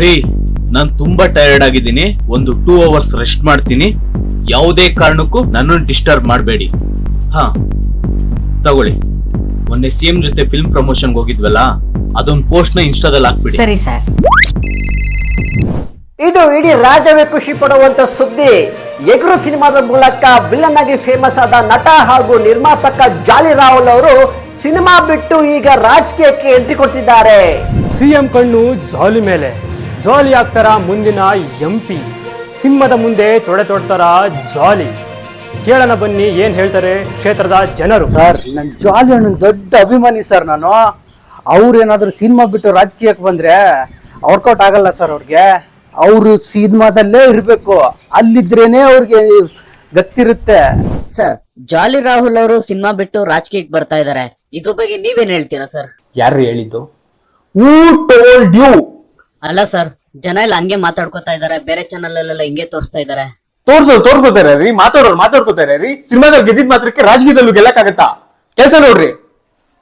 ರೀ, ನಾನ್ ತುಂಬಾ ಟಯರ್ಡ್ ಆಗಿದ್ದೀನಿ. ಒಂದು 2 hours ರೆಸ್ಟ್ ಮಾಡ್ತೀನಿ. ಯಾವುದೇ ಕಾರಣಕ್ಕೂ ನನ್ನನ್ನು ಡಿಸ್ಟರ್ಬ್ ಮಾಡಬೇಡಿ. ಹಾ ತಗೊಳ್ಳಿ. ಮೊನ್ನೆ ಸಿಎಂ ಜೊತೆ ಫಿಲ್ಮ್ ಪ್ರಮೋಷನ್ಗೆ ಹೋಗಿದ್ವಲ್ಲ, ಅದೊಂದು ಪೋಸ್ಟ್ ನ ಇನ್ಸ್ಟಾದಲ್ಲಿ ಹಾಕ್ಬಿಡಿ. ಸರಿ ಸರ್. ಇದು ಇಡೀ ರಾಜ್ಯವೇ ಖುಷಿ ಪಡುವಂತ ಸುದ್ದಿ. ಎಗ್ರು ಸಿನಿಮಾದ ಮೂಲಕ ವಿಲನ್ ಆಗಿ ಫೇಮಸ್ ಆದ ನಟ ಹಾಗೂ ನಿರ್ಮಾಪಕ ಜಾಲಿ ರಾಹುಲ್ ಅವರು ಸಿನಿಮಾ ಬಿಟ್ಟು ಈಗ ರಾಜಕೀಯಕ್ಕೆ ಎಂಟ್ರಿ ಕೊಡ್ತಿದ್ದಾರೆ. ಸಿಎಂ ಕಣ್ಣು ಜಾಲಿ ಮೇಲೆ, ಜಾಲಿ ಆಗ್ತಾರ ಮುಂದಿನ MP. ಸಿಂಹದ ಮುಂದೆ ತೊಡೆ ತೊಡ್ತಾರ ಜಾಲಿ. ಕೇಳೋಣ ಬನ್ನಿ ಏನ್ ಹೇಳ್ತಾರೆ ಕ್ಷೇತ್ರದ ಜನರು. ಸರ್, ನನ್ನ ಜಾಲಿ ಅಣ್ಣನ ದೊಡ್ಡ ಅಭಿಮಾನಿ ಸರ್ ನಾನು. ಅವ್ರೇನಾದ್ರೂ ಸಿನಿಮಾ ಬಿಟ್ಟು ರಾಜಕೀಯಕ್ಕೆ ಬಂದ್ರೆ ವರ್ಕೌಟ್ ಆಗಲ್ಲ ಸರ್. ಅವ್ರಿಗೆ ಅವರು ಸಿನಿಮಾದಲ್ಲೇ ಇರ್ಬೇಕು, ಅಲ್ಲಿದ್ರೇನೆ ಅವ್ರಿಗೆ ಗತ್ತಿರುತ್ತೆ. ಸರ್, ಜಾಲಿ ರಾಹುಲ್ ಅವರು ಸಿನಿಮಾ ಬಿಟ್ಟು ರಾಜಕೀಯಕ್ಕೆ ಬರ್ತಾ ಇದ್ದಾರೆ. ಇದ್ರ ಬಗ್ಗೆ ನೀವೇನ್ ಹೇಳ್ತೀರಾ ಸರ್? ಯಾರು ಹೇಳಿದ್ದು? Who told you? ಅಲ್ಲ ಸರ್, ಜನ ಎಲ್ಲ ಹಂಗೆ ಮಾತಾಡ್ಕೊತಾ ಇದಾರೆ. ಬೇರೆ ಚಾನಲ್ ಅಲ್ಲೆಲ್ಲ ಹಿಂಗೆ ತೋರಿಸ್ತಾ ಇದಾರೆ. ತೋರ್ಸ್ಕೊತಾರೆ ರೀ, ಮಾತಾಡ್ಕೋತಾರೆ ರೀ. ಸಿನಿಮಾದಲ್ಲಿ ಗೆದ್ದಿದ್ ಮಾತ್ರಕ್ಕೆ ರಾಜಕೀಯದಲ್ಲೂ ಗೆಲ್ಲಕ್ಕಾಗತ್ತಾ? ಕೆಲಸ ನೋಡ್ರಿ.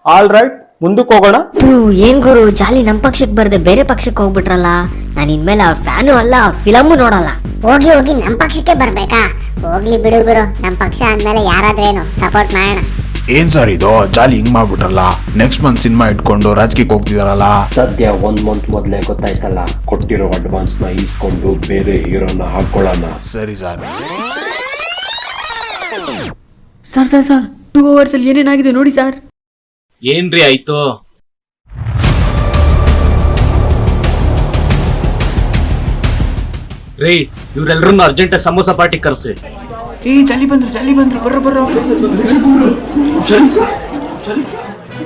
ಆಲ್ ರೈಟ್, ಮುಂದಕ್ಕೆ ಹೋಗೋಣ. ಏನ್ ಗುರು, ಜಾಲಿ ನಮ್ ಪಕ್ಷಕ್ಕೆ ಬರ್ದೆ ಬೇರೆ ಪಕ್ಷಕ್ಕೆ ಹೋಗ್ಬಿಟ್ರಲ್ಲ. ನಾನು ಇನ್ಮೇಲೆ ಅವ್ರ ಫ್ಯಾನು ಅಲ್ಲ, ಅವ್ರ ಫಿಲಮು ನೋಡಲ್ಲ. ಹೋಗಿ ಹೋಗಿ ನಮ್ ಪಕ್ಷಕ್ಕೆ ಬರ್ಬೇಕಾ? ಹೋಗ್ಲಿ ಬಿಡು ಗುರು, ನಮ್ ಪಕ್ಷ ಅಂದ್ಮೇಲೆ ಯಾರಾದ್ರೇನು ಸಪೋರ್ಟ್ ಮಾಡೋಣ. ಏನ್ ಸರ್ ಇದು, ಜಾಲಿ ಹಿಂಗ್ ಮಾಡ್ಬಿಟ್ರಲ್ಲ. ನೆಕ್ಸ್ಟ್ ಮಂತ್ ಸಿನಿಮಾ ಇಟ್ಕೊಂಡು ರಾಜಕೀಯಕ್ಕೆ ಹೋಗ್ತಿದಾರಲ್ಲ. ಸದ್ಯ 1 month ಮೊದಲೇ ಗೊತ್ತಾಯ್ತಲ್ಲ, ಕೊಟ್ಟಿರೋ ಅಡ್ವಾನ್ಸ್ ನ ಇಸ್ಕೊಂಡು ಬೇರೆ ಹೀರೋನ ಹಾಕೊಳ್ಳೋಣ. ಸರಿ ಸರ್. ಸರ್ 2 hours ಅಲ್ಲಿ ಏನೇನಾಗಿದೆ ನೋಡಿ ಸರ್. ಏನ್ರಿ ಆಯ್ತು? ರೀ, ಇವ್ರೆಲ್ರನ್ನು ಅರ್ಜೆಂಟ್ ಆಗಿ ಸಮೋಸ ಪಾರ್ಟಿ ಕರ್ಸಿ. ಜಾಲಿ ಬಂದ್ರು ಬರ್ರೋ.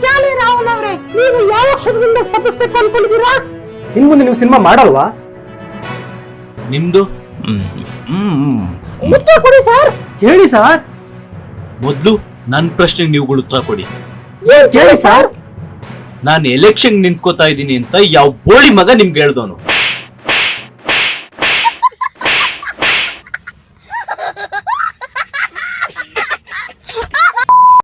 ಜಾಲಿ ರಾಹುಲ್ ಅವರೇ, ನೀವು ಯಾವ ಕ್ಷೇತ್ರದಿಂದ ಸ್ಪರ್ಧಿಸಬೇಕು ಅನ್ಕೊಂಡಿದ್ದೀರಾ? ಇನ್ ಮುಂದೆ ನೀವು ಸಿನಿಮಾ ಮಾಡಲ್ವಾ? ನಿಮ್ದು ಉತ್ತರ ಕೊಡಿ ಸರ್. ಹೇಳಿ ಸರ್. ಮೊದ್ಲು ನನ್ ಪ್ರಶ್ನೆಗೆ ನೀವುಗಳು ಉತ್ತರ ಕೊಡಿ. ಏನ್ ಕೇಳಿ ಸರ್? ನಾನು ಎಲೆಕ್ಷನ್ ನಿಂತ್ಕೋತಾ ಇದ್ದೀನಿ ಅಂತ ಯಾವ ಬೋಳಿ ಮಗ ನಿಮ್ಗೆ ಹೇಳ್ದವನು?